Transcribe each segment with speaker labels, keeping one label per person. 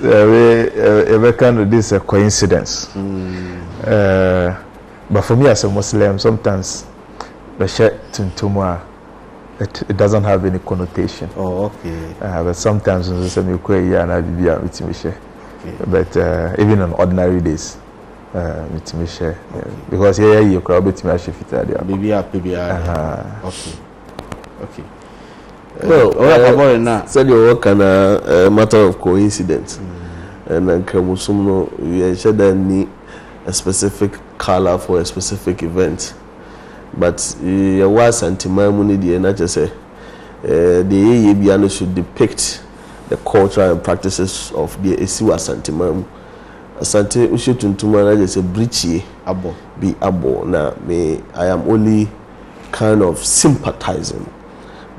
Speaker 1: This is a coincidence. But for me as a Muslim, sometimes the shirt tuntumwa it doesn't have any connotation.
Speaker 2: Oh, okay.
Speaker 1: But sometimes but even on ordinary days, because here you crowd with me
Speaker 2: Okay. Okay.
Speaker 3: Well, said you work on a matter of coincidence, and then Kamusumno, we should need a specific color for a specific event. But there was anti-mamuni, not just say the Yebiano should depict the culture and practices of the Esiwa Santimamu. Asante Ushituntumana just a breachy abo be abo. Now, I am only kind of sympathizing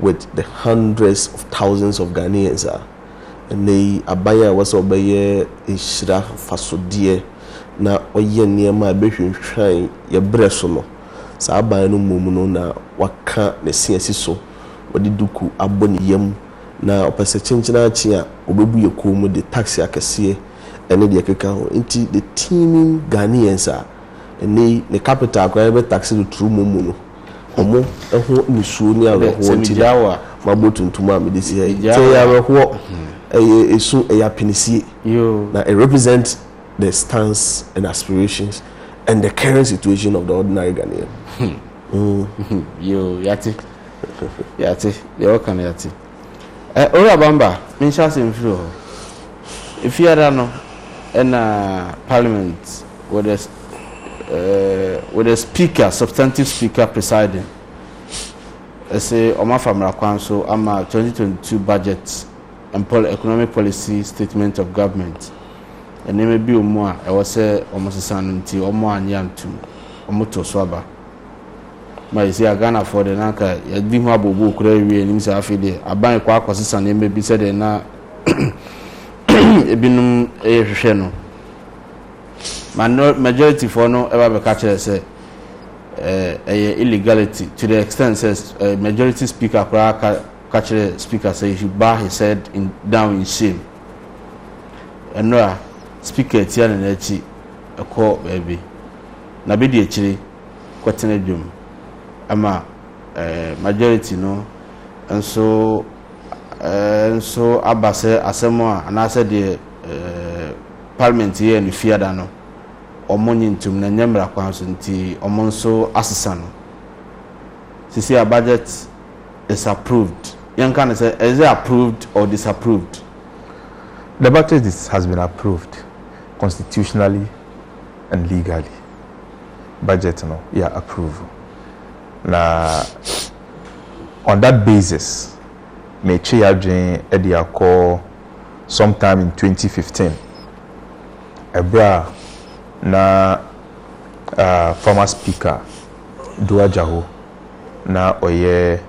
Speaker 3: with the hundreds of thousands of Ghanaians and they abaya was obeye ishra fasodie na oye niema behwe hwan ye breso no sa abaya no mumu na waka ne siasi so wodi duku aboni yam na opese chinchina chi a obebu yekomu de taxi akese ene de keka ho nti the teeming Ghanaians ene ne capital kwa be taxi do true mumu no omo eho nisuo ni aweho nti mabotuntuma me disi he say aweho esu eyapinisi na it represent the stance and aspirations and the current situation of the ordinary Ghanaian.
Speaker 2: Yo yati yo kan yati ora bamba min sha se mfiro if you are no na parliament with a speaker, substantive speaker presiding. I say Oma Famara Kwanso ama 2022 budget and economic policy statement of government. And there may be more. I was say almost a son until Omo and Yantum Omoto Swaba. My say I Ghana for the Naka, ya Dima Bobo Kure and Mr. Affide. I buy a quack was son, may be said na Ebinum a Sheno. Majority for no ever catcher say illegality to the extent says majority speaker catcher speaker say he should bar his head down in shame. And no speaker tian and echi a call baby. Na be the chili kwatene dum ama majority no and so abase asemo and I said the parliament here in the fear no omonintum na nyamra kwanso nti omonso asesano sisi a budget is approved yan can say is it approved or disapproved?
Speaker 1: The budget has been approved constitutionally and legally. Budget no approval na on that basis may adwin edia call sometime in 2015 ebra na former speaker Dua Jaho na oye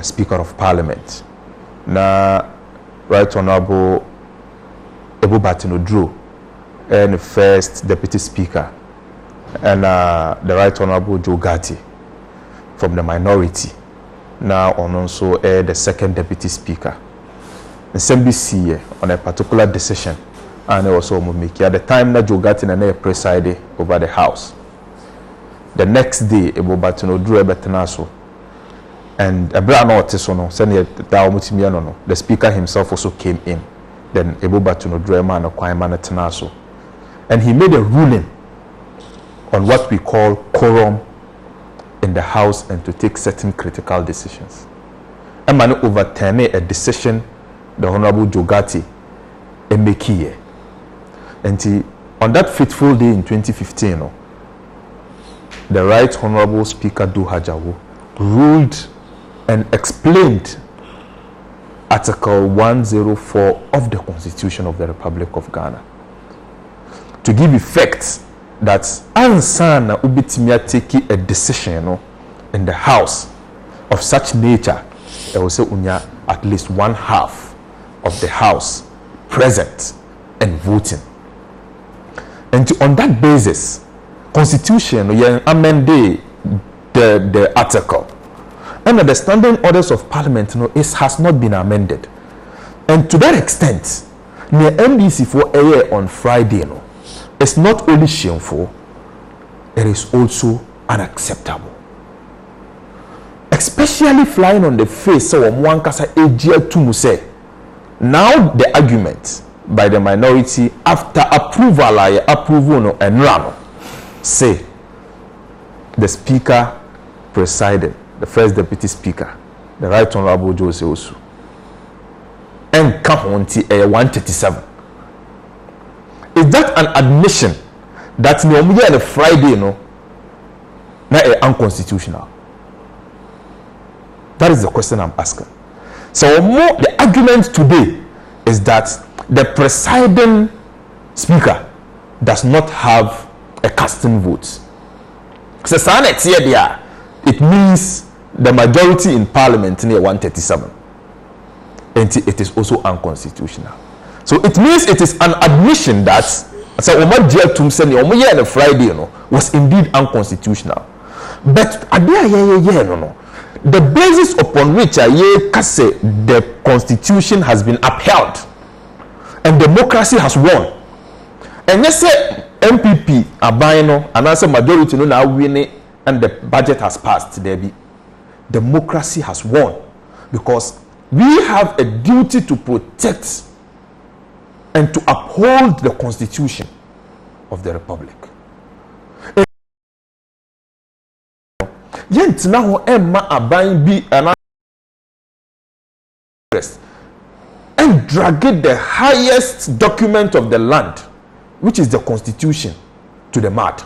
Speaker 1: speaker of parliament na right honorable Ebu Batino Drew and the first deputy speaker and the right honorable Joe Gatti from the minority now on also the second deputy speaker the SMBC on a particular decision. And also Mumiki at the time that Joe Gatti and presided over the house. The next day, Ebo Batino drew Ebetenaso. And a brand notisono, the speaker himself also came in. Then Ebo Batino drew a man of Kwaiman Tenaso. And he made a ruling on what we call quorum in the house and to take certain critical decisions. A man overturned a decision the Honorable Joe Gatti make here. And on that fateful day in 2015, the Right Honorable Speaker Dua Jaho ruled and explained Article 104 of the Constitution of the Republic of Ghana to give effect that Ansana Ubitimia take a decision in the House of such nature, there was at least one half of the House present and voting. And on that basis, Constitution amended the article. And the standing orders of Parliament has not been amended. And to that extent, the NDC for a year on Friday, no, it's not only shameful, it is also unacceptable. Especially flying on the face of one kasa ejia to say. Now the argument by the minority after approval and run say the speaker presiding, the first deputy speaker, the Right Honorable Joseph Osu, and come on to 137. Is that an admission that no on Friday no unconstitutional? That is the question I'm asking. So the argument today is that the presiding speaker does not have a casting vote. So it means the majority in parliament near 137. And it is also unconstitutional. So it means it is an admission that so on Friday was indeed unconstitutional. But the basis upon which the constitution has been upheld and democracy has won. And yes, MPP Abayno and as a majority no now winning and the budget has passed. There be democracy has won because we have a duty to protect and to uphold the constitution of the republic. Yet now Emma Abayin be an and drag it the highest document of the land, which is the constitution, to the mud.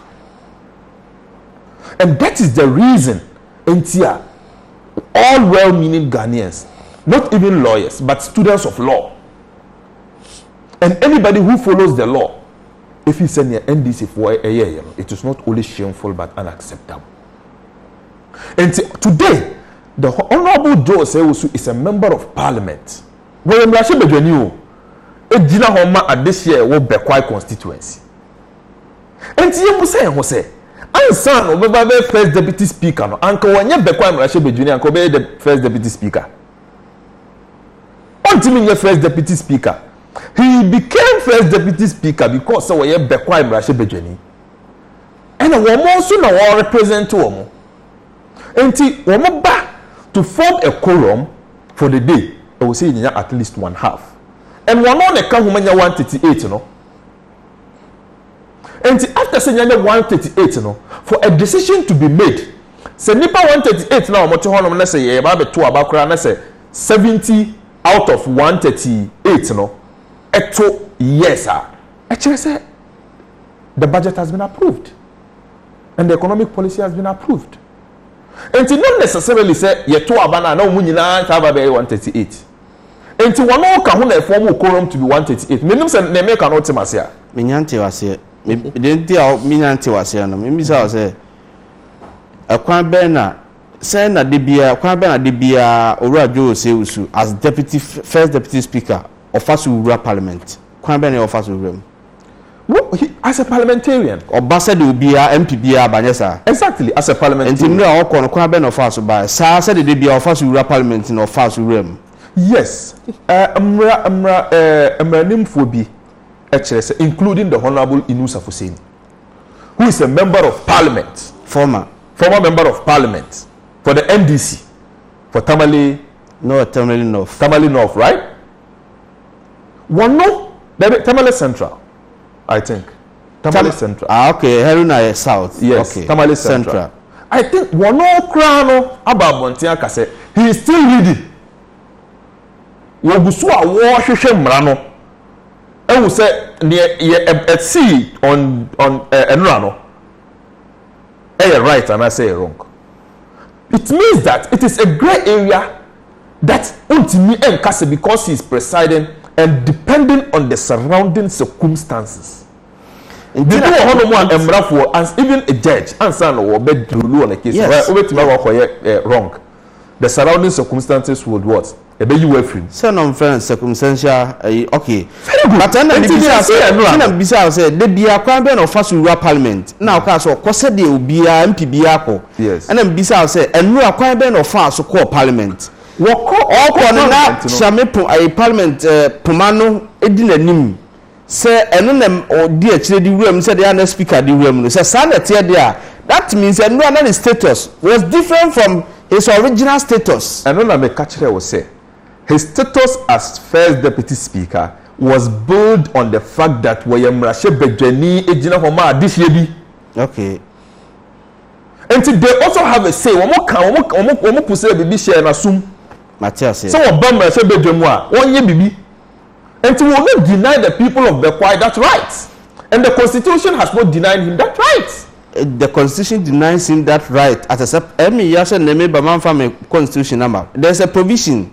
Speaker 1: And that is the reason NTR, all well-meaning Ghanaians, not even lawyers, but students of law, and anybody who follows the law, if he send your NDC for a year, it is not only shameful but unacceptable. And today, the Honorable Joe Seusu is a member of parliament. William Rashe Bejani, a Gina Homa at this year will be quite constituency. And you say, Jose, I'm son of the first deputy speaker. Uncle, when you be quite Rashe Bejani, Uncle be the first deputy speaker. Until your first deputy speaker, he became first deputy speaker because so you be quite Rashe Bejani. And a woman soon will represent to him. And we're back to form a quorum for the day. I will say at least one half. And one on a come 138, you know. And after saying 138, you know, for a decision to be made, say Nipa 138 now, what you want to say, yeah, about 2 about Krana say 70 out of 138, you know, eto yes, sir. Actually, say the budget has been approved, and the economic policy has been approved. And to not necessarily say ye to abana na mu nyina have be 138. And to one no ka ho na form quorum to be 138. Menim say na me ka no temase a.
Speaker 2: Menyante wase. Me denti a menyante wase no. Me bisa say akwan be na say na de bia akwan be na de bia Owura Joe Seusu as first deputy speaker of Owura parliament. Kwan be na of Owura. As a parliamentarian, or Bassett will be a MPB Banessa. Exactly, as a parliamentarian. And no corner Quaben of us by Sa said they be our first parliament in our first room. Yes, Nimfobi, including the Honorable Inusa Hussein, who is a member of parliament, former member of parliament for the NDC, for Tamale North, right? One no, Tamale Central. I think Tamale Central. Okay, Haruna South.
Speaker 1: Yes,
Speaker 2: okay.
Speaker 1: Tamale Central. I think one no crown about Montia Kase. He is still reading. Wobusua wahwehwe mrano. And we say at sea on Enrano. Right and I say wrong. It means that it is a grey area that ultimately Nkase because he is presiding and depending on the surrounding circumstances. And even a judge answer no bed rule on a case where wrong. The surrounding circumstances would what? A baby free. So no friend circumstantial okay. But then Bisa said the Bia Quamben of Owura parliament. Now Castle Cosa de Ubia MPB. Yes. And then Bisa said and we are Quamben of Fast call parliament.
Speaker 2: Oko na chamepo a parliament pomano edinanim say eno na odi akire di wuram say the other speaker di wuram no say sanity there that means no another status was different from his original status.
Speaker 1: And when I make catcher was say his status as first deputy speaker was built on the fact that William Rashe Bedweni ejina homa this year bi.
Speaker 2: Okay.
Speaker 1: And they also have a say. Omo puse bibi share na sum.
Speaker 2: Matthias.
Speaker 1: So Obama Rashe Bedwemu a one year bibi. And we will not deny the people of Bekwai that right. And the constitution has not denied him that right.
Speaker 2: The constitution denies him that right. As a constitution number. There's a provision.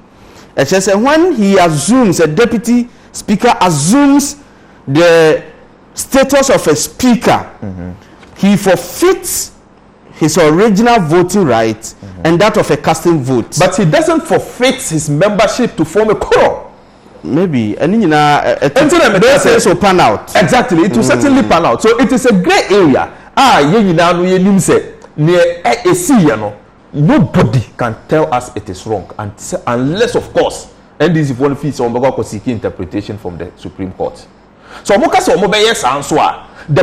Speaker 2: It says when he assumes, a deputy speaker assumes the status of a speaker, he forfeits his original voting right and that of a casting vote.
Speaker 1: But he doesn't forfeit his membership to form a quorum.
Speaker 2: Maybe and so pan out.
Speaker 1: Exactly, it will certainly pan out. So it is a grey area. Nobody can tell us it is wrong unless, of course, and this is one fees on seeking interpretation from the Supreme Court. So the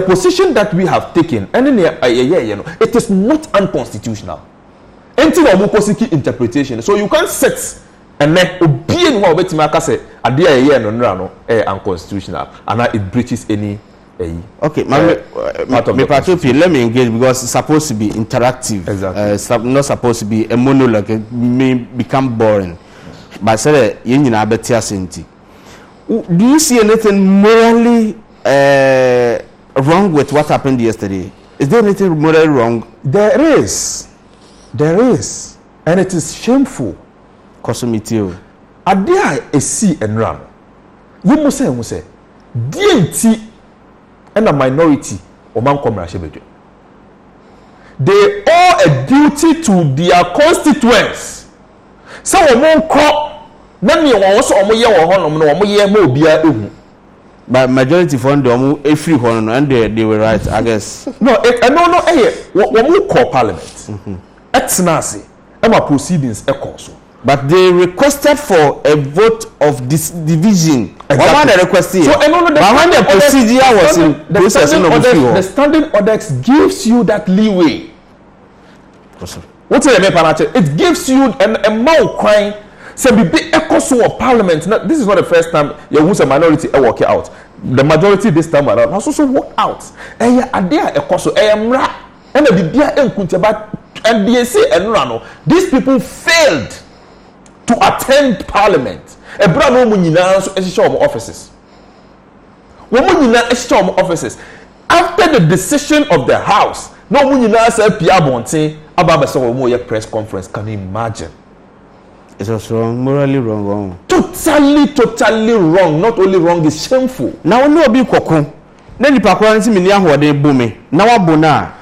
Speaker 1: position that we have taken, it is not unconstitutional. Interpretation. So you can't set and then being what say unconstitutional and it breaches any.
Speaker 2: Okay, let me engage because it's supposed to be interactive.
Speaker 1: Exactly.
Speaker 2: Not supposed to be a monologue. It may become boring. But say do you see anything morally wrong with what happened yesterday? Is there anything morally wrong?
Speaker 1: There is, and it is shameful.
Speaker 2: Kosumitio.
Speaker 1: Adia esi enram. You must say, DNT. And a minority they owe a duty to their constituents. So
Speaker 2: but majority fund free and they were right, I guess.
Speaker 1: No, call parliament. Etnasi proceedings also.
Speaker 2: But they requested for a vote of division.
Speaker 1: Exactly.
Speaker 2: So when the procedure was in process,
Speaker 1: the standing orders gives you that leeway. What's the it gives you an amount crying. So be echo of parliament. Now, this is not the first time you use a minority work out. The majority this time around has also worked out. And they say these people failed to attend parliament. Offices. Offices. After the decision of the house, press conference. Can you imagine?
Speaker 2: It was wrong, morally wrong.
Speaker 1: Totally wrong. Not only wrong, it's shameful.
Speaker 2: Now no be koko. Then the pakwanti mini ahode boom. Now abona.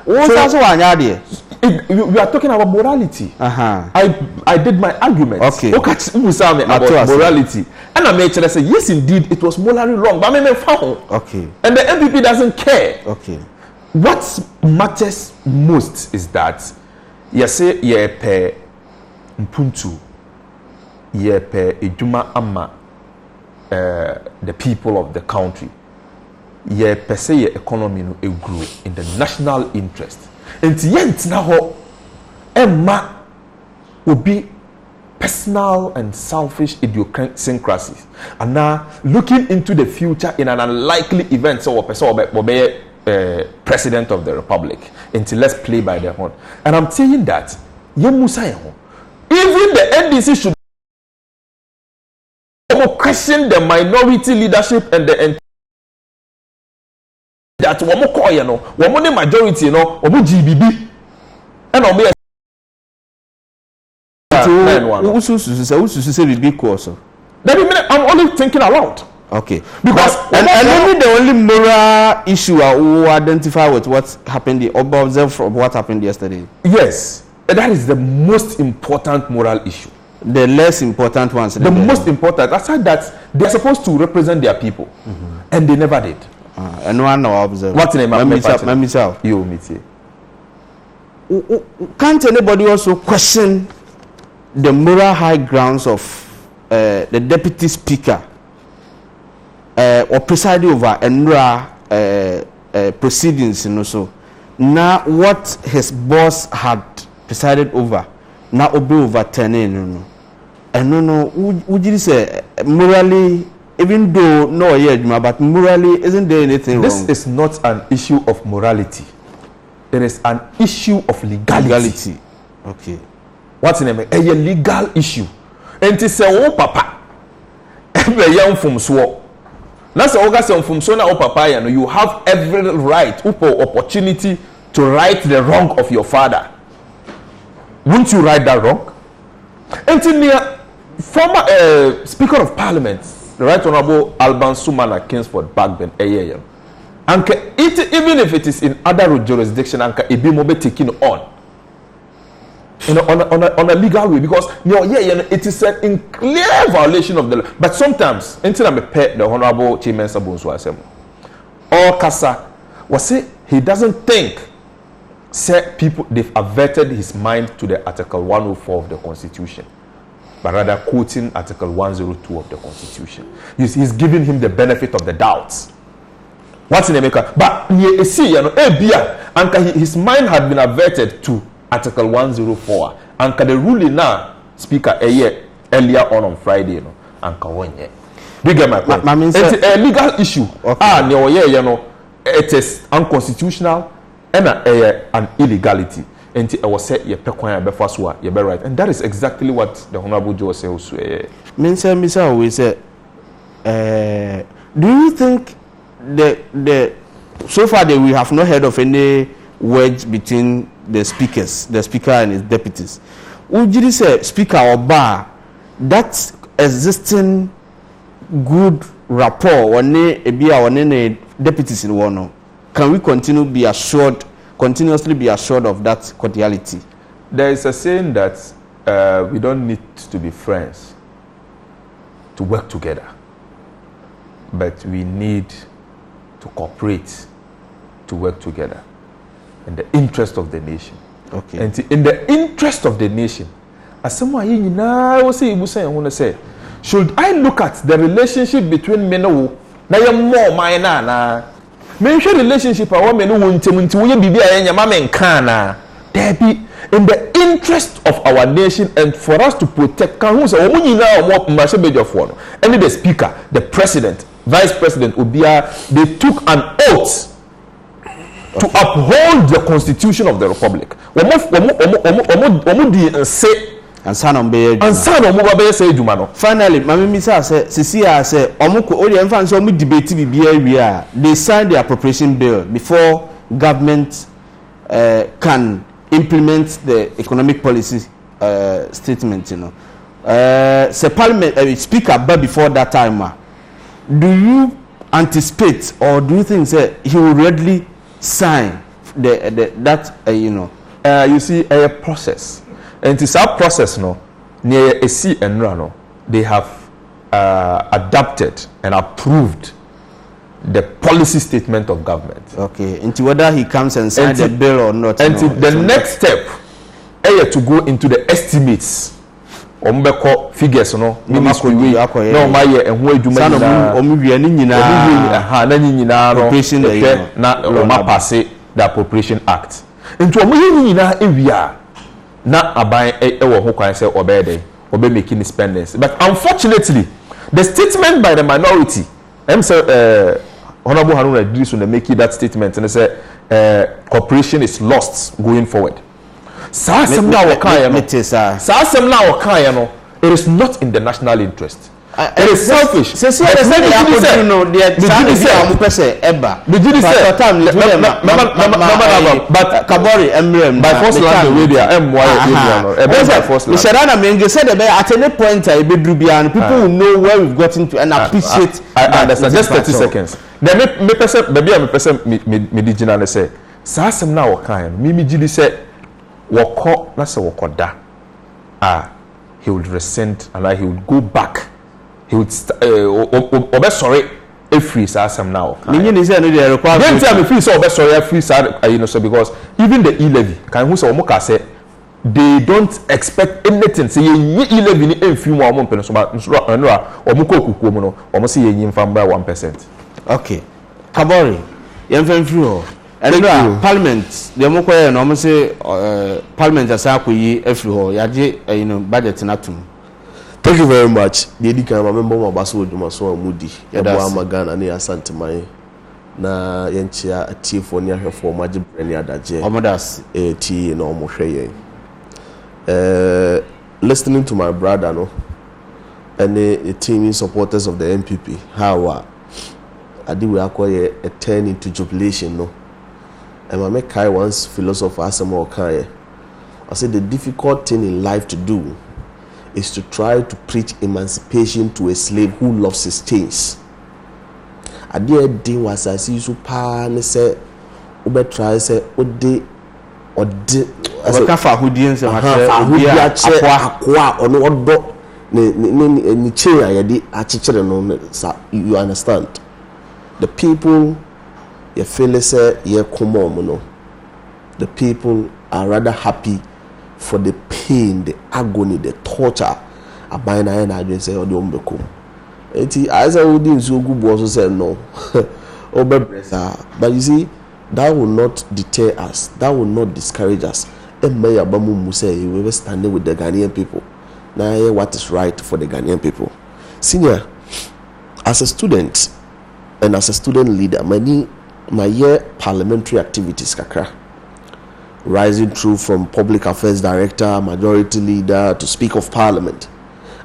Speaker 1: We are talking about morality. I did my argument.
Speaker 2: Okay.
Speaker 1: About morality. And I made sure I said, yes, indeed, it was morally wrong. But I found.
Speaker 2: Okay.
Speaker 1: And the MPP doesn't care.
Speaker 2: Okay.
Speaker 1: What matters most is that you say ye pe mpuntu, ye pe ejuma ama the people of the country. Ye pe say ye economy no e grow in the national interest. And yet now, Emma will be personal and selfish idiosyncrasies. And now, looking into the future in an unlikely event, so will be president of the republic. Until let's play by the horn. And I'm saying that, even the NDC should question the minority leadership and the that woman majority, GBB, and I'm only thinking aloud.
Speaker 2: Okay, because and only the only moral issue who identify with what happened, observe from what happened yesterday.
Speaker 1: Yes, that is the most important moral issue.
Speaker 2: The less important ones.
Speaker 1: The most important. Aside that, they're supposed to represent their people, and they never did.
Speaker 2: And one now observe.
Speaker 1: What's the name of
Speaker 2: myself?
Speaker 1: You meet it.
Speaker 2: Can't anybody also question the moral high grounds of the deputy speaker or presiding over proceedings, you know, so now what his boss had presided over, now will be overturning, you know. And no, would you say morally, even though no, yeah, but morally, isn't there anything
Speaker 1: this
Speaker 2: wrong?
Speaker 1: This is not an issue of morality. It is an issue of legality.
Speaker 2: Okay.
Speaker 1: What's in a legal issue? And to say, oh, papa, every young from so. That's the August from so now, papa, you have every right, opportunity to right the wrong of your father. Won't you right that wrong? And the former Speaker of Parliament, the Right Honourable Alban Sumana Kingsford Bagben, and even if it is in other jurisdiction, and it be more taken on. On a legal way, because it is a clear violation of the law. But sometimes, until I the Honourable Chairman Sabunsu Asemu, or Kasa was say he doesn't think people they've averted his mind to the Article 104 of the Constitution, but rather quoting Article 102 of the Constitution. He's giving him the benefit of the doubts. What's in America? But you see, his mind had been averted to Article 104, and the ruling now, Speaker, a year earlier on Friday, you know, and Kawenye. Do you get my point? It's a legal issue. Okay. It is unconstitutional and an illegality. And I was said, you're right. And that is exactly what the Honorable Joe says.
Speaker 2: Mr. always said, do you think so far that we have not heard of any wedge between the speaker and his deputies? Would you say speaker or bar that existing good rapport or any deputies in one? Can we continuously be assured of that cordiality?
Speaker 1: There is a saying that we don't need to be friends to work together, but we need to cooperate to work together in the interest of the nation.
Speaker 2: Okay.
Speaker 1: And in the interest of the nation, as someone say, should I look at the relationship between men who now more minor? Mention relationship I want there be in the interest of our nation and for us to protect and the speaker, the president, vice president Obia, they took an oath to uphold the constitution of the republic.
Speaker 2: Finally, Mami say, they signed the appropriation bill before government can implement the economic policy statement, you know. Say Parliament speaker, but before that time, do you anticipate or do you think he will readily sign that you know?
Speaker 1: You see a process, and it's our process no near a C and Rano. They have adopted and approved the policy statement of government.
Speaker 2: Okay, into whether he comes and signs the bill or not.
Speaker 1: And the next step to go into the estimates. Figures no appropriation the appropriation act into na aban ho kwan say obe making spendings. But unfortunately the statement by the minority Honorable Haruna Idris when they make that statement and they say cooperation is lost going forward. It is not in the national interest. It is selfish.
Speaker 2: People will know where we've gotten to and appreciate.
Speaker 1: I understand. Just 30 seconds. Then me person say Sasem na wakan Mimi Jidi say wako na se wakoda he would rescind and he would go back. He would obe sorry free Sasem now.
Speaker 2: Meaning is no dey require.
Speaker 1: Then tell me free so obe sorry free you know so because even the e-levy can who say omoka say they don't expect anything. Say ye 11 in few more months, no, or muko kukumo, or must see ye from by 1%.
Speaker 2: Okay. Kabori, yemfen free. And Parliament, the moko no say Parliament asaku yi efri ho, yaje budget natum.
Speaker 3: Thank you very much. The Edika, I remember my basso Jumaso Moody, Yabo Magana, and Asante Mai. Na yenchia ati for near her for Majib and Yadaje.
Speaker 2: Omodas
Speaker 3: a tea in almost listening to my brother, no, and the team supporters of the MPP, how I did we acquire a turn into jubilation, no. And I make Kai once philosopher Asamo Kai. I said the difficult thing in life to do is to try to preach emancipation to a slave who loves his chains. I did day was I see so pa ne say ube try say ode
Speaker 2: kafa hudien se
Speaker 3: akwa ono odo ni chain ayede achichere no you understand. The people you feel say ye komom no. The people are rather happy for the pain, the agony, the torture. Abina and I say odi ombekom. Eti I say we didn't so good also say no. But you see, that will not deter us. That will not discourage us. And may Abamu Muse, we were standing with the Ghanaian people. Now, what is right for the Ghanaian people? Senior, as a student and as a student leader, my year parliamentary activities, kakra, rising through from public affairs director, majority leader to speaker of parliament.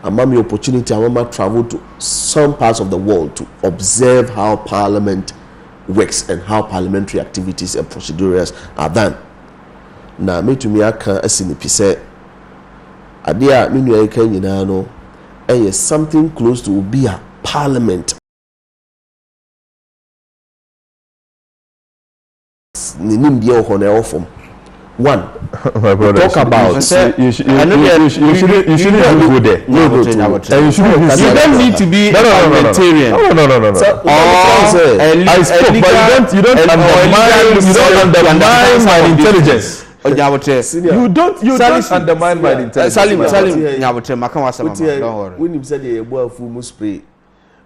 Speaker 3: And my opportunity, I remember travel to some parts of the world to observe how parliament works and how parliamentary activities and procedures are done. Now, me to me, I can't see the piece. Adia, me no can you know, and something close to be a parliament. Ninim dia ohone ofom. One,
Speaker 1: my brother,
Speaker 3: talk about
Speaker 1: you shouldn't go there.
Speaker 2: You don't need to be a parliamentarian.
Speaker 1: No. I spoke, but you don't undermine my intelligence. You don't undermine my intelligence.
Speaker 2: Salim, nyabotre makanwasa mama. Don't worry.
Speaker 3: When him said the boy full spray,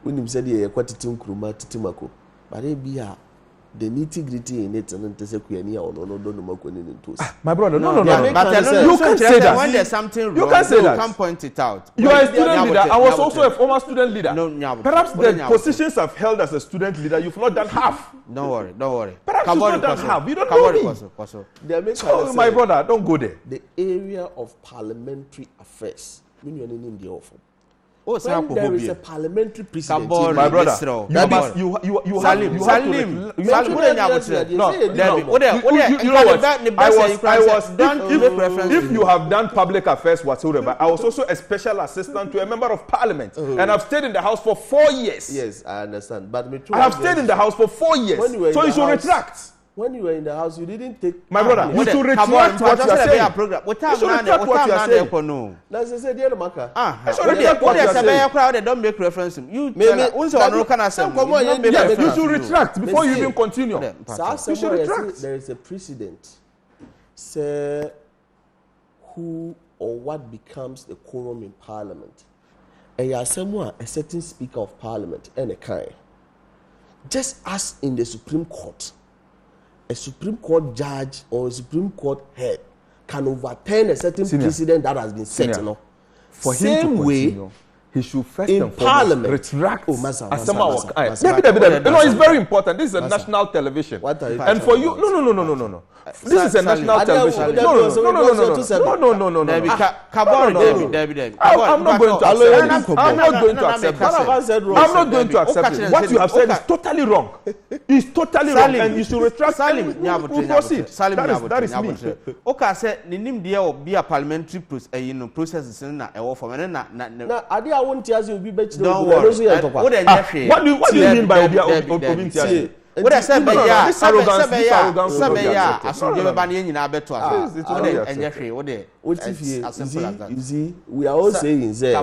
Speaker 3: when him said the kwatitim kruma titimako, but they be the nitty-gritty in it and say Kuyania or no don't know.
Speaker 1: My brother, no.
Speaker 2: You can't say that. When there's something wrong,
Speaker 1: you can't say that.
Speaker 2: You can't point it out.
Speaker 1: You are a student leader. I was also a former student leader.
Speaker 2: No,
Speaker 1: perhaps the positions I've held as a student leader, you've not done half.
Speaker 2: Don't worry.
Speaker 1: Perhaps you've not done half. You don't know me. So, my brother, don't go there.
Speaker 3: The area of parliamentary affairs. When you're in the office.
Speaker 2: Oh,
Speaker 3: when there is a parliamentary president,
Speaker 1: my brother, you have to if you have done public affairs whatsoever, I was also a special assistant to a member of parliament, and I've stayed in the house for 4 years.
Speaker 3: Yes, I understand, but
Speaker 1: I have stayed in the house for 4 years, so you should retract.
Speaker 3: When you were in the house, you didn't take.
Speaker 1: My brother, you should retract what you are saying. You should retract what you are saying.
Speaker 3: Let's say, dear Maka.
Speaker 2: They don't make reference to you.
Speaker 1: You should retract before you even continue.
Speaker 3: You should retract. There is a precedent. Say who or what becomes the quorum in parliament. And you are someone, a certain speaker of parliament, and a kind. Just as in the Supreme Court. A Supreme Court judge or a Supreme Court head can overturn a certain precedent that has been set. You know,
Speaker 1: for him to continue, he should first
Speaker 3: in
Speaker 1: and foremost retract. No, it's very important. This is a national television. And for you, no. This is a national television. No. I'm not going to accept this. I'm not going to accept it. What you have said is totally wrong. It's totally wrong, and you should retract. We'll proceed. That is me.
Speaker 2: Okay, say ninim dia will be a parliamentary process na ewo for me na
Speaker 3: ade a won tiase obi be chire
Speaker 2: don't worry.
Speaker 1: What do you mean by obi tiase?
Speaker 2: What I said, this arrogance. As you give a nyina beto as
Speaker 3: you see, we are all saying say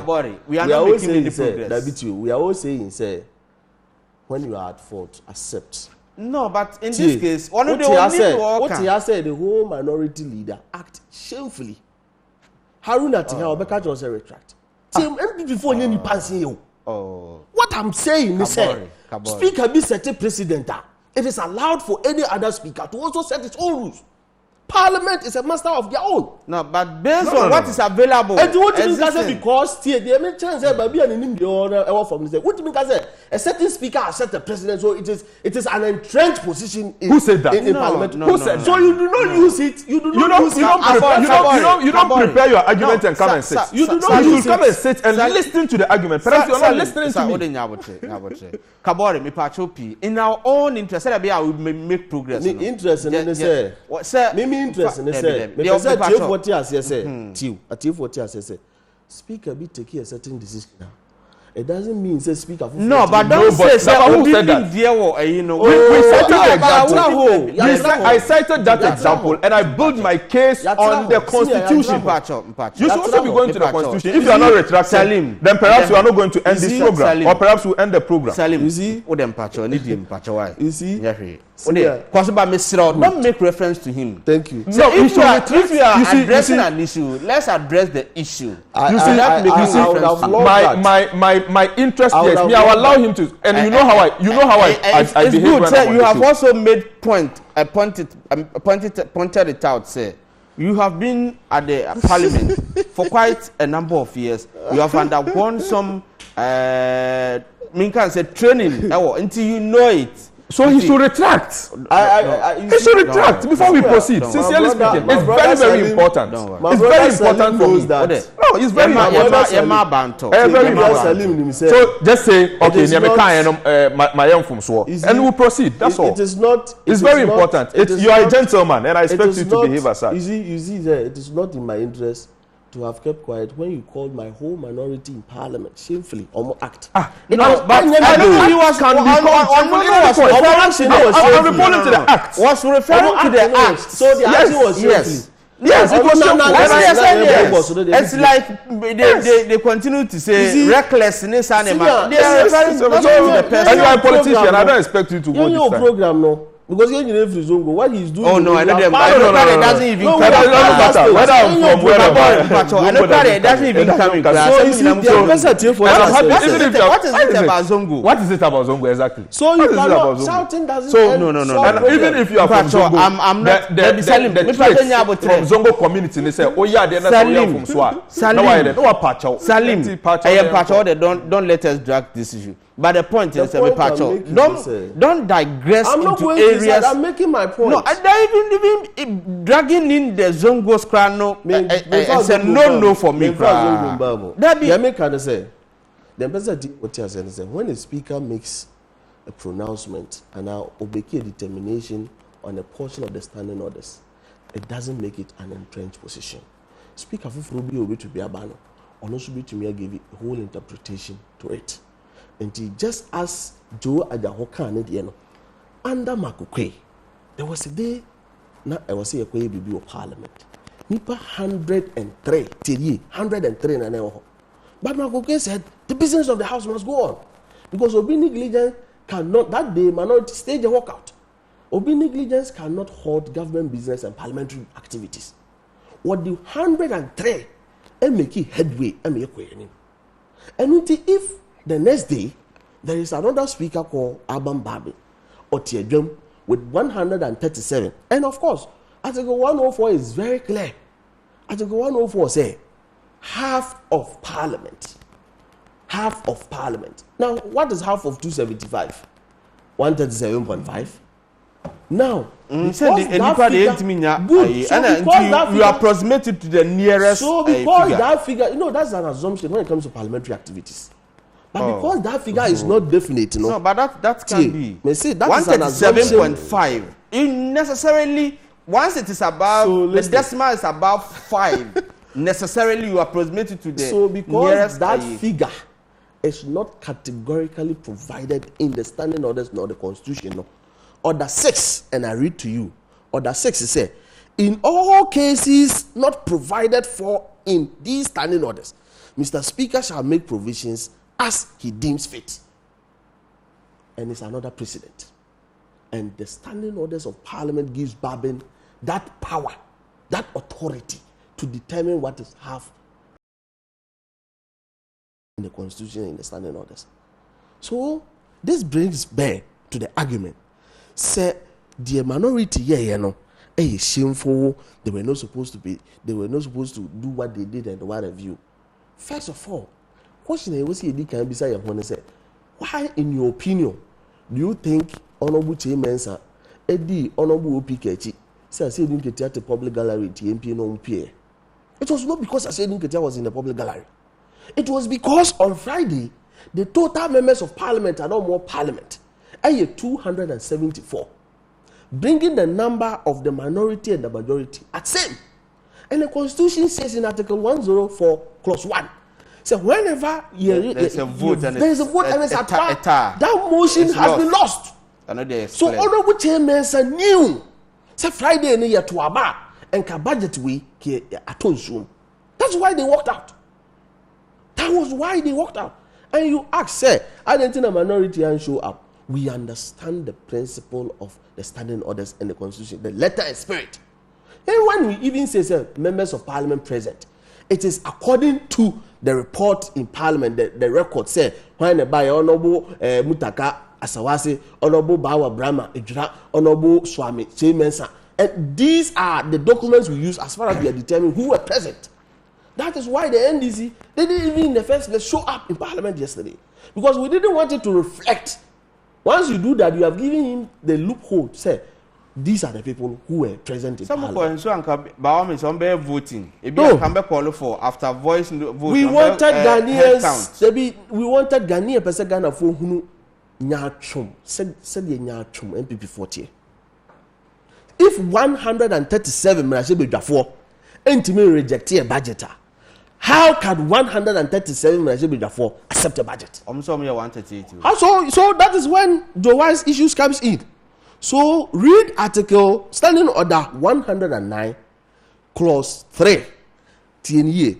Speaker 2: we are not making any progress.
Speaker 3: We are all saying say when you are at fault, accept.
Speaker 2: No, but in this case, one of the
Speaker 3: what he has said, the whole minority leader act shamefully.
Speaker 4: Haruna Tiha Obeka just retract. Team MPP for any passing you. What I'm saying is Speaker be set a precedent. It is allowed for any other speaker to also set its own rules. Parliament is a master of their own.
Speaker 2: No, but based on what is available.
Speaker 4: And what do you mean say because the main chance by being in the order from this? What do you mean say a certain speaker has set the president, so it is an entrenched position in,
Speaker 1: who said that?
Speaker 4: in Parliament.
Speaker 1: Who said
Speaker 4: so you do not use it. You do not use it.
Speaker 1: You don't prepare your argument and come and sit. You do not use it. Come and sit and listen to the argument. Perhaps you are not listening to me.
Speaker 2: Kabore, me pachopi. In our own interest, we will make progress.
Speaker 4: Interest in it, say. Interest in it. Because Atief what he has say. Atief what he has say. Speaker be taking a certain decision now. It doesn't mean say speaker.
Speaker 2: No, but don't say who said that.
Speaker 1: We cited I cited that example and I built my case on the Constitution. You should also be going to the Constitution. If you are not retracting, then perhaps you are not going to end this program, or perhaps we'll end the program.
Speaker 2: You see, you see, don't make reference to him.
Speaker 4: Thank you.
Speaker 2: So if you are addressing an issue, let's address the issue.
Speaker 4: You
Speaker 2: see,
Speaker 1: my interest, yes, me, I will allow him to, and you know how I behave
Speaker 2: good,
Speaker 1: when
Speaker 2: you have also made pointed it out, say, you have been at the Parliament for quite a number of years. You have undergone some, training until you know it.
Speaker 1: So he should retract. He should retract before we proceed. Sincerely speaking, it's very, very important. It's very important for me. No, it's very important. So just say, okay, my young from so, and we'll proceed. That's all.
Speaker 4: It is not.
Speaker 1: It's very important. You are a gentleman, and I expect you to behave as such.
Speaker 4: You see, it is not in my interest to have kept quiet when you called my whole minority in Parliament shamefully or act.
Speaker 1: But I don't he was referring to the act.
Speaker 2: Was referring to the act.
Speaker 4: So the action was shamefully.
Speaker 1: Yes, it was shameful.
Speaker 2: It's like they continue to say recklessness and they are referring to the person.
Speaker 1: And you are a politician. I don't expect you to go this time.
Speaker 4: Program no. Because you're in every zone, what he's doing.
Speaker 2: Oh no, I don't know. It doesn't even come.
Speaker 1: Whether I'm from wherever.
Speaker 2: It doesn't even come in class.
Speaker 4: So
Speaker 2: what is it about Zongo?
Speaker 1: What is it about Zongo exactly?
Speaker 4: So you cannot shouting doesn't.
Speaker 1: So no. Even if you are from Zongo,
Speaker 2: I'm not.
Speaker 1: The traits from Zongo community, they say, oh yeah, they're not from Swa.
Speaker 2: Salim, I am Pacho. Don't let us drag this issue. But the point is, don't digress into areas.
Speaker 4: I'm making my point.
Speaker 2: No, even dragging in the Zongo's crano. It's a no for me.
Speaker 4: That can say. The president what he said, when a speaker makes a pronouncement and now obey a determination on a portion of the standing orders, it doesn't make it an entrenched position. Speaker Fufurubi to be a banner, or no should be to me give a whole interpretation to it. And just as Joe Ajahoka and under Makukwe, there was a day, I was a baby of Parliament. Nipa 103 till 103 and an But Makukwe said the business of the house must go on. Because Obi negligence cannot, that day, minority stage a walkout. Obi negligence cannot halt government business and parliamentary activities. What the 103 and make it headway and make it. And if the next day, there is another speaker called Abam Babi or Tiedjum with 137. And of course, Article 104 is very clear. Article 104 says half of Parliament. Half of Parliament. Now, what is half of 275? 137.5. Now,
Speaker 2: you are approximated to the nearest.
Speaker 4: So because that figure, that's an assumption when it comes to parliamentary activities. But because that figure is not definite,
Speaker 2: no, but that can be.
Speaker 4: May say that is an assumption.
Speaker 2: 137.5. Necessarily, once it is above, the decimal is above 5. Necessarily, you are approximated to the
Speaker 4: so because
Speaker 2: nearest
Speaker 4: that figure is not categorically provided in the standing orders nor the Constitution. No. Order 6, and I read to you. Order 6 is say, in all cases not provided for in these standing orders, Mr. Speaker shall make provisions as he deems fit. And it's another precedent. And the standing orders of Parliament gives Babin that power, that authority to to determine what is half in the constitution and in the standing orders. So this brings back to the argument. Say the minority shameful. They were not supposed to do what they did and what have you. First of all, question was can be say why in your opinion do you think Honorable Chimensa Eddie Honorable Opikechi say didn't get at the public gallery TMP no peer? It was not because I said Nketia was in the public gallery. It was because on Friday the total members of parliament are no more parliament. 274, bringing the number of the minority and the majority at same. And the constitution says in Article 104 Clause 1, so whenever there's a vote and it's a tie, that motion has been lost. So Honorable Chairman knew say Friday in the year to Aba and ka budget we atonsuum. That's why they walked out. That was why they walked out. And you ask, say, I didn't think a minority and show up. We understand the principle of the standing orders and the constitution, the letter and spirit. And when we even say members of parliament present, it is according to the report in parliament, the record say when by Honorable Mutaka Asawase, Honorable Bawa Brahma Ejura, Honorable Swami Chimensa, and these are the documents we use as far as we are determining who were present. That is why the NDC, they didn't even in the first place show up in parliament yesterday, because we didn't want it to reflect. Once you do that, you have given him the loophole. Say, these are the people who were present in parliament.
Speaker 2: Some voting.
Speaker 4: No.
Speaker 2: For after voice vote.
Speaker 4: We wanted Ghanaians. We wanted Ghanaian person Ghana for who nyachum said the nyachum MPP 40. If 137 Mrashe Bejafo entime reject a budgeter, how can 137 Mrashe Bejafo accept a budget?
Speaker 2: So
Speaker 4: that is when the wise issues comes in. So read article standing order 109 clause 3 TNE.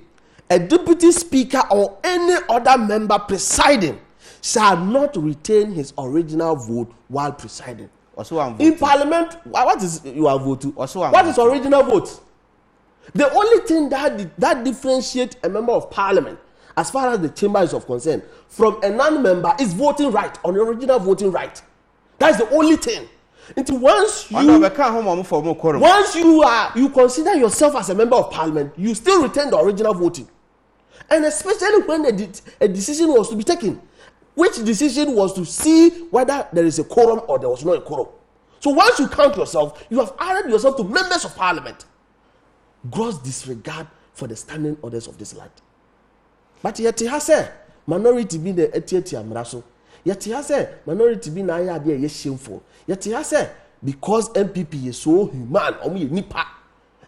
Speaker 4: A deputy speaker or any other member presiding shall not retain his original vote while presiding. In parliament, what is your vote? What is original vote? The only thing that differentiates a member of parliament as far as the chamber is of concern from a non-member is voting right, on the original voting right. That's the only thing. Until once you consider yourself as a member of parliament, you still retain the original voting. And especially when a decision was to be taken, which decision was to see whether there is a quorum or there was not a quorum. So once you count yourself, you have added yourself to members of parliament. Gross disregard for the standing orders of this land. But yet he has said, minority being the etieti amraso. Yet he has said, minority being na idea shameful. Yet he has said, because MPP is so human, nipa.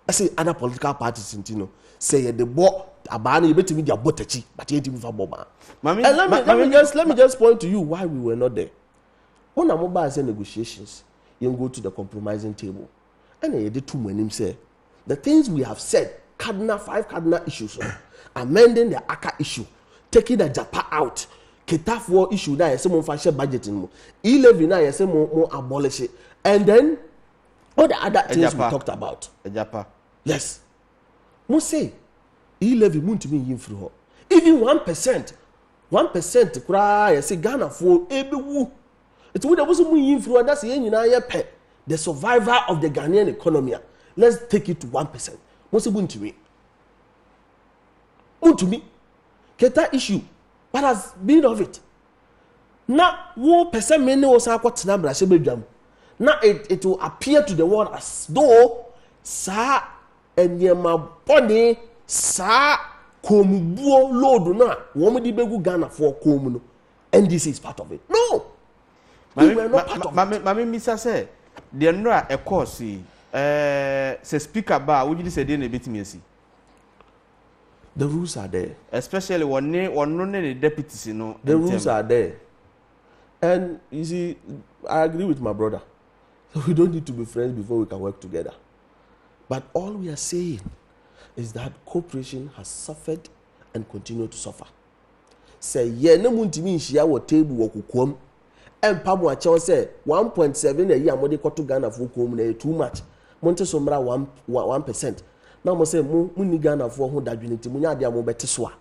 Speaker 4: I say other political parties in say the bo abani bet me their botechi, but yet even for boba. Let me just point to you why we were not there. When I'm about negotiations, you go to the compromising table, and they did two when him say the things we have said, five cardinal issues, amending the ACA issue, taking the JAPA out, Ketafo issue that some of us budget in E-levy now some more abolish it, and then all the other things we talked about. Yes, must say E-levy won't be in through even 1%, cry say Ghana for every it would have also been through that's the survivor of the Ghanaian economy. Let's take it to 1%. What's it to me? Keta issue. What has been of it? Now, 1% many was our quarter number. Now it will appear to the world as though sa and yema body sa komubuo load na woman di begu Ghana for komuno. And this is part of it. No. We were not part of it.
Speaker 2: Mami Misa say, the NRA a course say speaker bar, would you say they bit me see?
Speaker 4: The rules are there.
Speaker 2: Especially one the deputies,
Speaker 4: The rules are there. And you see, I agree with my brother. So we don't need to be friends before we can work together. But all we are saying is that cooperation has suffered and continue to suffer. Say, yeah, no muntimi shia wo table wo kukom. And Pablo Achaw say 1.7 a year mode to Ghana for too much. Monte Sombra 1%. na mo say mo ni Ghana for ho dadweneti mo nya ade mo bete so a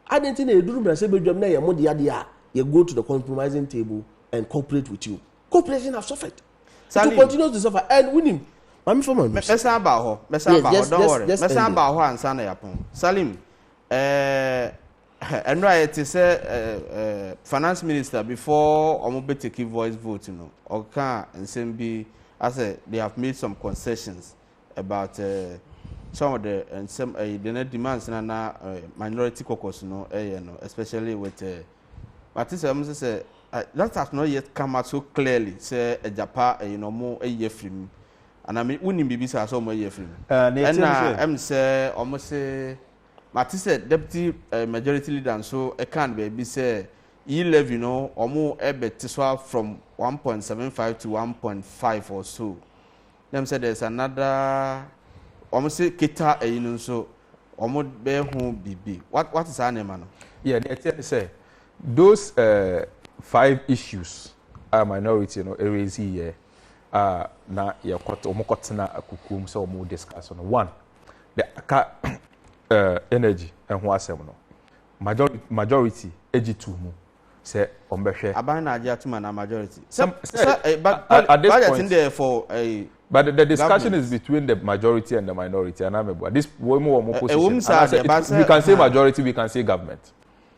Speaker 4: adenti na eduru mra se bedwam na ye mo de ade a you go to the compromising table and cooperate with you. Cooperation have suffered. Salim, to continue to suffer and win him. I'm from him.
Speaker 2: Mesa about ho. Mesa about ho. Don't worry. Mesa about ho and sana yapon. Salim, and right to say finance minister before omo take voice vote, you know, Oka and Sembi, I said they have made some concessions about some of the and some the demands na minority caucus, you know, especially with but this say that has not yet come out so clearly. Say a Japan, you know, more a year film, and I mean, wouldn't be so more year film. And I'm say almost say, Matisse said deputy majority leader, and so I can't be say E11, you know, or more a bit from 1.75 to 1.5 or so. Them said there's another almost say Kita, you know, so almost bear home BB. What is our name, man?
Speaker 1: Yeah, they say those 5 issues are minority, you know, areas here. Na ya omokotena akukum so omo discuss on one. The energy and who asem no. Majority AG2 mu say ombehwe.
Speaker 2: Aban na age na majority.
Speaker 1: But at this point,
Speaker 2: in there for a
Speaker 1: but the discussion is between the majority and the minority, and I'm this more position. We can say majority, we can say government.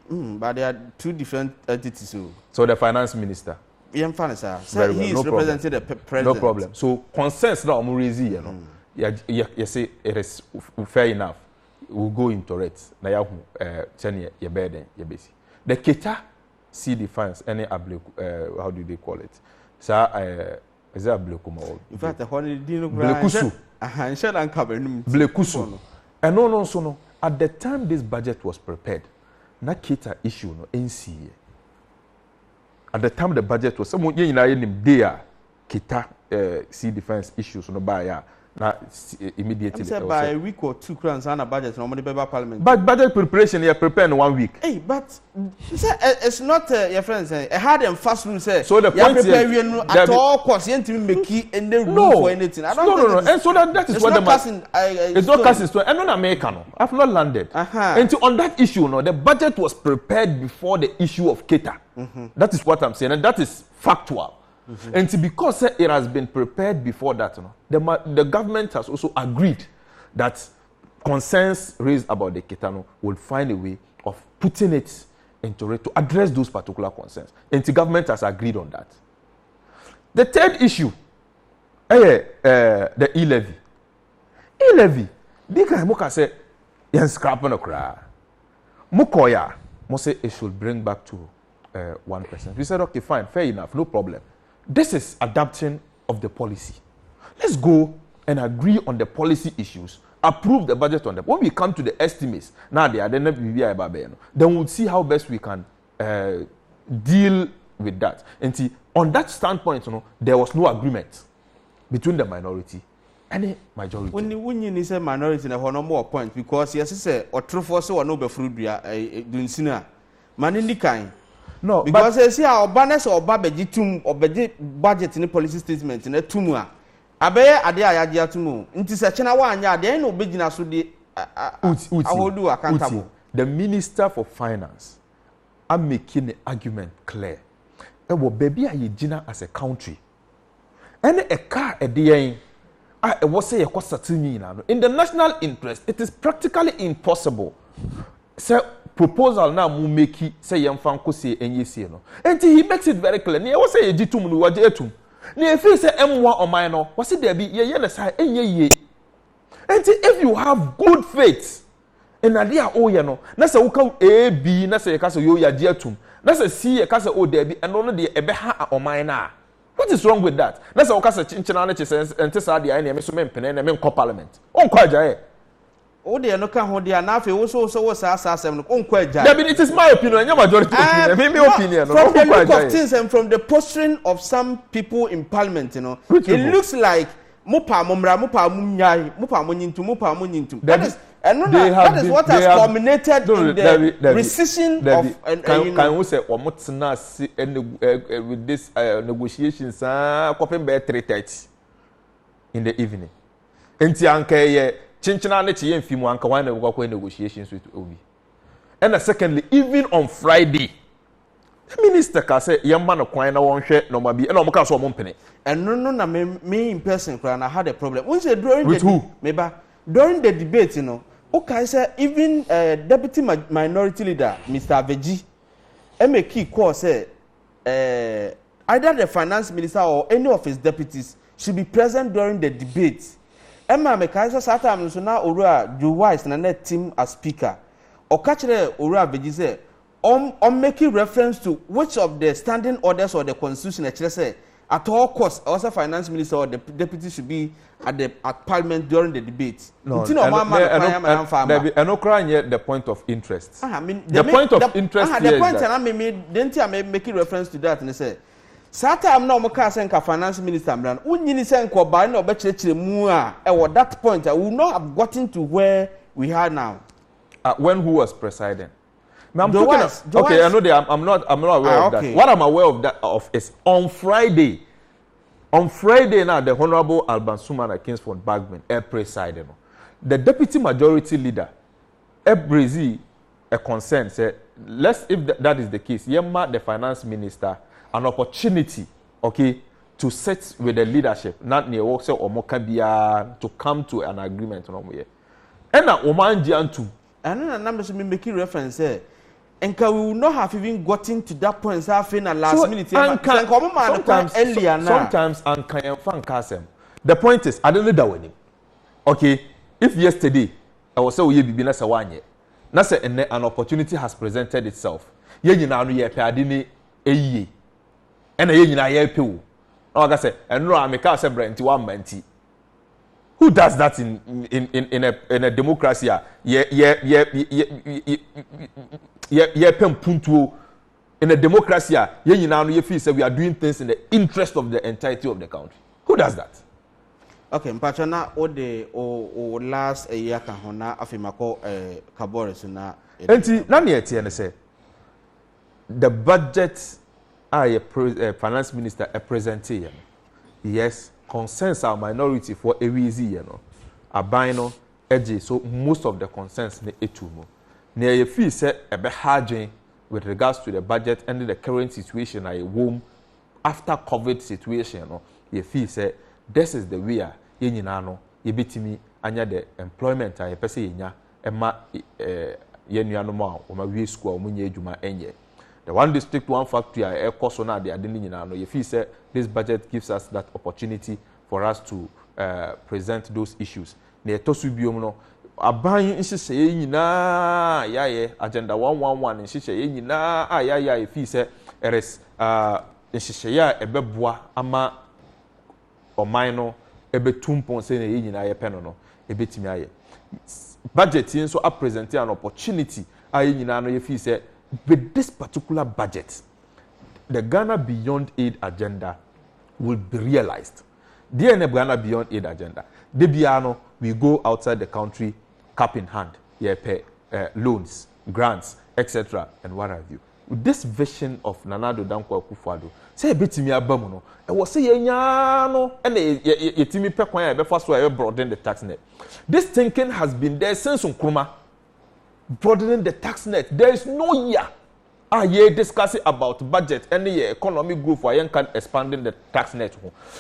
Speaker 2: But there are 2 different entities.
Speaker 1: So the finance minister.
Speaker 2: He is representing the president.
Speaker 1: No problem. So consensus that I'm raising, you know, you say it is fair enough. We'll go into it. Now you your burden, your basic. The Kita see defense any how do they call it? So is that Blekumo?
Speaker 2: In fact, the honey didn't
Speaker 1: Blekusu.
Speaker 2: Blekusu.
Speaker 1: And no. At the time this budget was prepared, na Kita issue no NCA. At the time the budget was someone in there, Kita see defense issues no by na immediately.
Speaker 2: I'm by a week or 2 crowns on a budget normally by parliament.
Speaker 1: But budget preparation you prepare in 1 week.
Speaker 2: Hey, but it's not your friends a hard and fast rule say.
Speaker 1: So the point is
Speaker 2: at all costs you to make it and the room for anything. I don't
Speaker 1: no. And so that is what the it's not casting stone. And non American. I've not landed. And on that issue, no, the budget was prepared before the issue of Kita. That is what I'm saying, and that is factual. And because it has been prepared before that, the government has also agreed that concerns raised about the Ketano will find a way of putting it into it to address those particular concerns. And the government has agreed on that. The third issue, the e-levy. E-levy, because Moka say, "Yan scrap on a cry." Mukoya, Mo say it should bring back to 1%. We said, okay, fine, fair enough, no problem. This is adoption of the policy. Let's go and agree on the policy issues, approve the budget on them. When we come to the estimates, now they are then we'll see how best we can deal with that. And see, on that standpoint, there was no agreement between the minority and the majority.
Speaker 2: When you say minority, there was no more point because yes, say or true for so or no be fruit doing sinner. Man in the kind.
Speaker 1: No,
Speaker 2: because they see our banners or babejitum or budget in the policy statement in a tumua. Abe adea ya tumu. Inti se chena wa anya de no begina so de ahodu accountable.
Speaker 1: The Minister for Finance are making the argument clear. Ewo baby aye gina as a country. Any a car a dey I was say e certain na in the national interest it is practically impossible. So proposal now mu make say yemfa nko say enyesi no enti he makes it very clear ne wo say egitum no waje etum ne efi say M1 oman no wo say there be ye na say enye ye enti if you have good faith in adia o ye no na say wo ka A B na say ka say yo ya je etum na say C ka say o there be eno no de ebe ha oman na what is wrong with that na say wo ka say chinchina na che say enti sa dia na me so me mpene na me nko parliament on kwa ajaye.
Speaker 2: Oh, they are not come here. Now, if you also was assassin,
Speaker 1: it is my opinion. Your majority opinion. Opinion.
Speaker 2: From the look of things and from the posturing of some people in parliament, it looks like mupa mumra, mupa munyai, mupa munyintu. That is what has culminated in the rescission of.
Speaker 1: Can we say with this negotiations? Coping by 3:30 in the evening. Enti anke chinchina ne che yemfi mu anka wan na go kwa negotiations with obi. And secondly, even on Friday, the minister can say yamba no kwan na wonhwe no ma bi na omka so omompene.
Speaker 2: And no na me in person I had a problem. When say during
Speaker 1: with who?
Speaker 2: Maybe during the debate, you know, okay, say even deputy minority leader Mr. Aveji make key call say either the finance minister or any of his deputies should be present during the debate. Emma Mekaisa Satam so now Ora Joe Wise na net team as speaker. Or catch the Ora Aveji say on making reference to which of the standing orders or the constitution actually say at all costs also finance minister or the deputy should be at parliament during the debate.
Speaker 1: No, and no crying yet the point of interest.
Speaker 2: I mean
Speaker 1: the point of interest
Speaker 2: here the point and I mean making reference to that and they say Sata am now maka senka finance minister Amran unyini senko ba na obechire mu a at that point I will not have gotten to where we are now.
Speaker 1: When who was presiding? I'm okay, I know I'm not aware of that. What I'm aware of is on Friday now the Honorable Alban Sumana Kingsford Bagman presided. The deputy majority leader Brazil a concern said if that is the case, Yema the finance minister an opportunity, okay, to sit with the leadership, not near work or Mokabia to come to an agreement on here. And now Oman Jiantu.
Speaker 2: And then numbers me making reference there. And we will not have even gotten to that point. So last minute.
Speaker 1: Sometimes and can fan Kasem. The point is, I don't know that winning. Okay, if yesterday I was so ye be na sawanye. Na say an opportunity has presented itself. Ye nyina no ye pe ade ni eyiye. And ye nyina ye pe wo. Na I say enro ameka say brenti one manti. Who does that in a democracy? In a democracy, you feel we are doing things in the interest of the entirety of the country. Who does that?
Speaker 2: Okay, mpachana o last year kahona afimako kabore suna.
Speaker 1: Enti nani eti say the budget finance minister presented. Yes. Concerns are minority for a reason, you know. Abino, edgy, so most of the concerns ne etumo. Near your fee said a be hard with regards to the budget and the current situation a womb after COVID situation, you know. Your fee said this is the way ye nano, ye bitimi anya the employment a pese yenya ema ye nuanoma or my way school munye juma enye. The one district, one factory, a cost on the Adenino. If he said this budget gives us that opportunity for us to present those issues. Near Tosubium, a buying in say, na, ya, agenda 111, and she say, na, ya, if he said, there is in Shishaya, a bebois, ama or minor, a betumpon saying, a penono, a bit me. Budget so up presenting an opportunity, if he said, with this particular budget, the Ghana Beyond Aid agenda will be realized. The Ghana Beyond Aid agenda. Debiano, we go outside the country, cap in hand, pay loans, grants, etc., and what have you. With this vision of Nana Addo Dankwa Akufo-Addo, say a bit to me abamuno. I was saying, no, and ye timi pe kwan be first way broaden the tax net. This thinking has been there since Nkrumah. Broadening the tax net. There is no year. Ye discussing about budget and the economic growth for can expanding the tax net.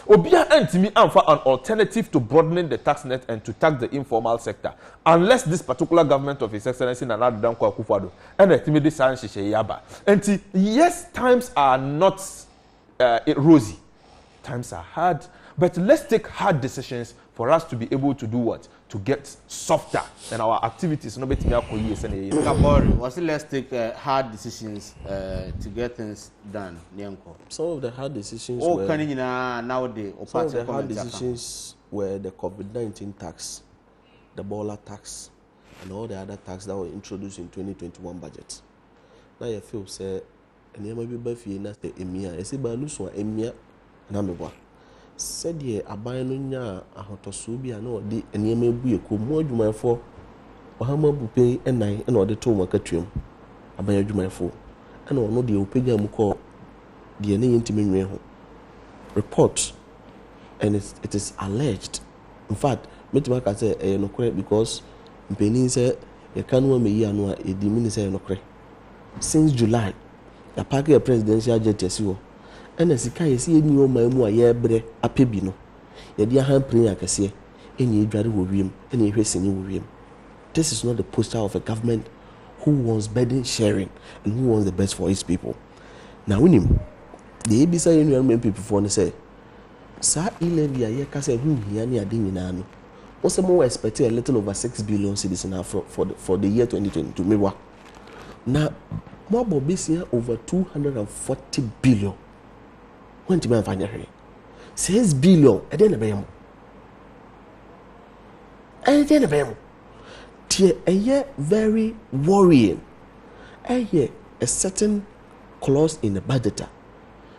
Speaker 1: Obia antimi amfa an alternative to broadening the tax net and to tax the informal sector. Unless this particular government of His Excellency Nana Addo Dankwa Akufo-Addo and the science yaba. And yes, times are not rosy. Times are hard. But let's take hard decisions for us to be able to do what? To get softer and our activities.
Speaker 2: Let's take hard decisions to get things done.
Speaker 4: Some of the hard decisions were the COVID-19 tax, the Bola tax, and all the other tax that were introduced in 2021 budget. Now you feel say, and you may be buffy na say emia. I say baluso emia na meba. Said ye abano nya ahotoso bi ana odi enema bu eko mu adwumayefo ohama bupe enan na odi to makatwem aban adwumayefo ana ono de opega mu ko de ne yintimi nwe ho report, and it is alleged, in fact metima ka say e no kore because mpeni say e kanu ma yi anu a e di mini say no kore since July the party a presidential jet yesi wo ena sika yesi eni o ma mu a ye bre apebi no ye dia han prin akese eni edware wo wiem eni ehwesini wo wiem. This is not the posture of a government who wants burden sharing and who wants the best for its people. Now we him the abisa union people for say sa e-levy a ye ka say hu hia ne ade nyina no also more expect a little over 6 billion cedis now for the year 2022 mewa na more bobisia over 240 billion when to man find here 6 billion e dey na be yam very worrying. A certain clause in the budget.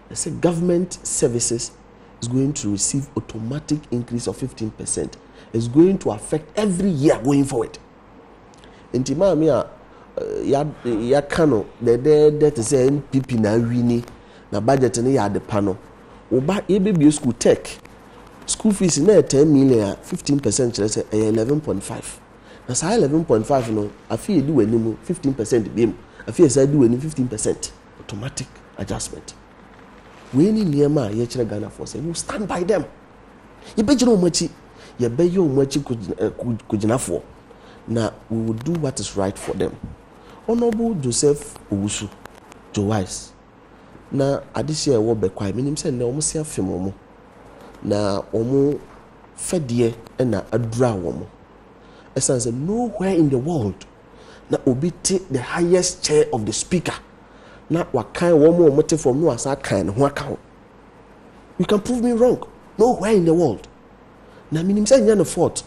Speaker 4: They say government services is going to receive automatic increase of 15%. It's going to affect every year going forward. Intima mia ya kano the to say NPP na wini na budget ni ya de pano. Oba EBB school tech school fees na 10 million 15% let's say 11.5. Na sa 11.5 no afi edi wani mu 15% biem afi esa edi wani 15% automatic adjustment. We ni niema ye kire Ghana for say you stand by them. Ye be jino machi ye be yo machi kujina for. Na we will do what is right for them. Honorable Joseph Owusu Jowise na adise e wo be kwai minim se na omo se afem omo na omo fedie na adura omo. Essence nowhere in the world na obi take the highest chair of the speaker na wakan womo omote from no asa kan ho aka. You can prove me wrong. Nowhere in the world. Na minim say nya no fault.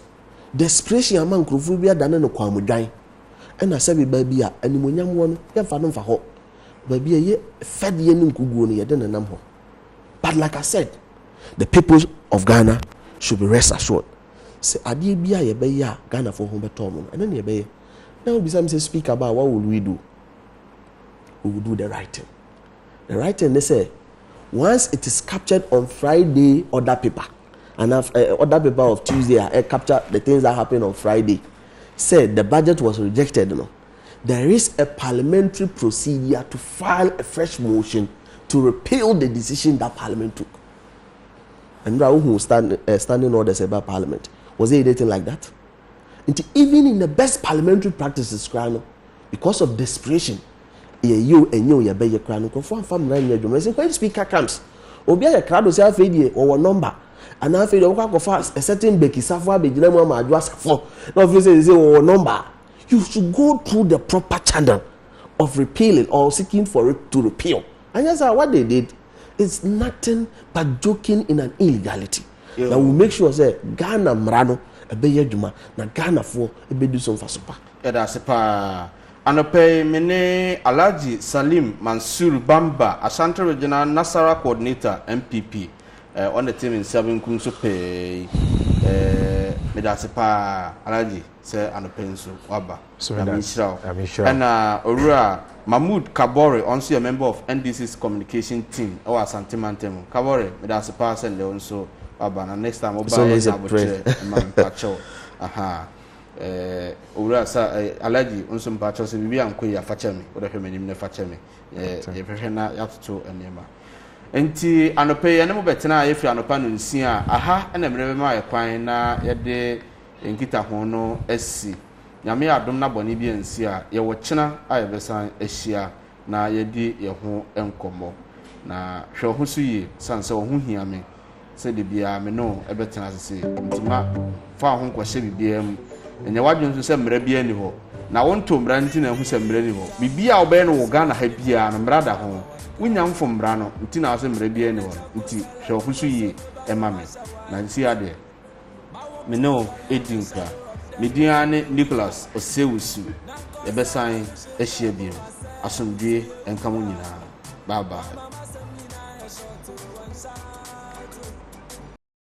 Speaker 4: Desperation among Krofobia dane no kwamudwan. And I say baby a animonyam wo no ye fa no fa ho. Baby ye fed ye no nkuguo no ye de nanam ho. But like I said, the people of Ghana should be rest assured. Say adie bia ye be ya Ghana for home betom no. And then ye be now be some say speak about what will we do? We will do the right thing. The right thing they say once it is captured on Friday order paper and order paper of Tuesday I capture the things that happen on Friday. Said the budget was rejected, you know. There is a parliamentary procedure to file a fresh motion to repeal the decision that Parliament took. And who standing orders about Parliament. Was there anything like that? Even in the best parliamentary practices, because of desperation, you be your crown. When speaker comes, Obia your crowd will say or number. And now, if you a certain Becky Safwa, be Jinama, for no, say number, you should go through the proper channel of repealing or seeking for it to repeal. And that's what they did. It's nothing but joking in an illegality. Yeah. Now we make sure say Ghana mrano ebe yeduma na Ghana for ebe do some fasupa.
Speaker 2: Yeah, that's pa. Anope mene Alhaji Salim Mansur Bamba, Ashanti Regional Nasara Coordinator MPP. On the team in 7 Kunso pay Medasepa Alaji say Anopenso Waba. So I'm sure. And Orura Mahmoud Kabore, also a member of NDC's communication team. Or Asante Mantemo. Kabore, Medasepa send also Waba. And next time Oba is a Pacho. Aha. Orura Alaji Unsum Pacho say we am Kuya Fachemi, or the Femini Fachemi. Yefena Yapto and Nema. Enti anope ya nemo betena efi anopa no nsia aha na mrebe ma yakwan na yede nkita ho no asi nyame adom na bone bi nsia ye wo kina ayebesan ahia na yedi ye ho enkomo na hwe ho so yi sanse wo ho hia me se de bia me no ebetena sese ntima fa ho nkwahye bibia mu enya wadwon so se mra bia ni ho na wonto mra nti na ho se mra ni ho bibia obe no wo Ghana ha bia no mra da ho Winyam from Brano, Tina was a Marabian, Inti, Shofushi, Emami, Nancy Ade. Meno, Edinka, Mediane Nicholas, or Sewusu, a Bessign, a Shebium, Asum Day, and Kamunina. Bye bye.